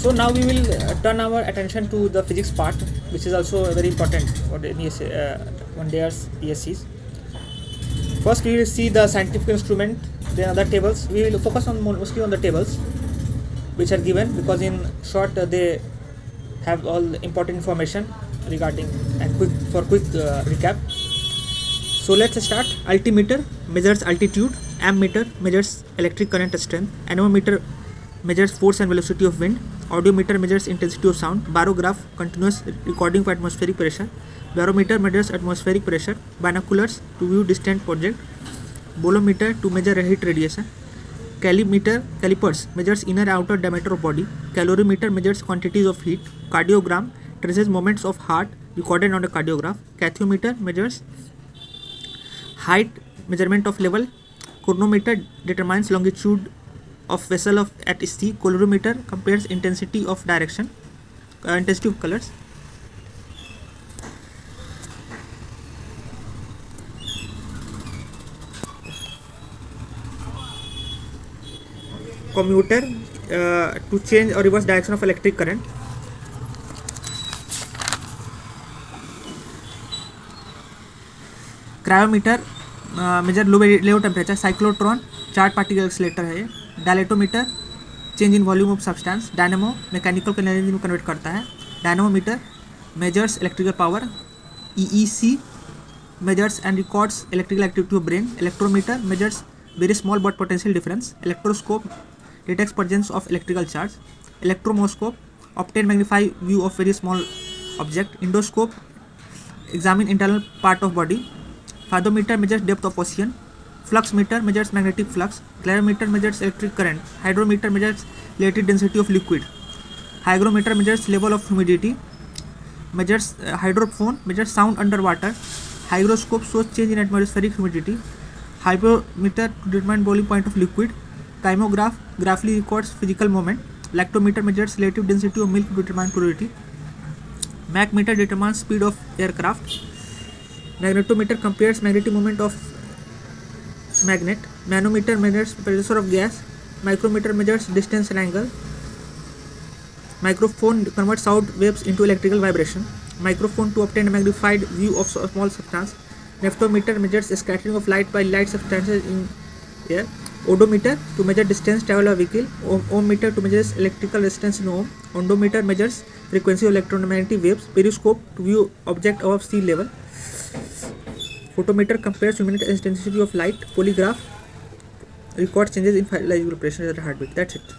So now we will turn our attention to the physics part, which is also very important for the one day's PSCs. First, we will see the scientific instrument, then other tables. We will focus on mostly on the tables which are given, because in short they have all important information regarding, and quick recap. So let's start. Altimeter measures altitude, ammeter measures electric current strength, anemometer measures force and velocity of wind, audiometer measures intensity of sound, barograph continuous recording for atmospheric pressure, barometer measures atmospheric pressure, binoculars to view distant object, bolometer to measure heat radiation, calipers measures inner outer diameter of body, calorimeter measures quantities of heat, cardiogram traces movements of heart recorded on a cardiograph, cathiometer measures height, measurement of level, chronometer determines longitude of vessel at sea, colorimeter compares intensity of direction, intensity of colors. Commutator to change or reverse direction of electric current. Cryometer measure low temperature. Cyclotron charge particle accelerator है ये. Dilatometer change in volume of substance. Dynamo mechanical energy में convert करता है. Dynamometer measures electrical power. EEC measures and records electrical activity of brain. Electrometer measures very small but potential difference. Electroscope detects presence of electrical charge. Electromoscope obtain magnified view of very small object. Endoscope examine internal part of body. Fathometer measures depth of ocean. Flux meter measures magnetic flux. Clarometer measures electric current. Hydrometer measures relative density of liquid. Hygrometer measures level of humidity. Measures hydrophone measures sound underwater. Hygroscope shows change in atmospheric humidity. Hygrometer to determine boiling point of liquid. Kymograph graphically records physical movement. Lactometer measures relative density of milk to determine purity. Mach meter determines speed of aircraft. Magnetometer compares magnetic moment of magnet. Manometer measures pressure of gas. Micrometer measures distance and angle. Microphone converts sound waves into electrical vibration. Microphone to obtain a magnified view of small substance. Nephtometer measures scattering of light by light substances in air. Odometer to measure distance traveled by vehicle. Ohmmeter to measure electrical resistance in ohm. Ondometer measures frequency of electromagnetic waves. Periscope to view object above sea level. Photometer compares luminous intensity of light. Polygraph records changes in physiological pressure at heartbeat. That's it.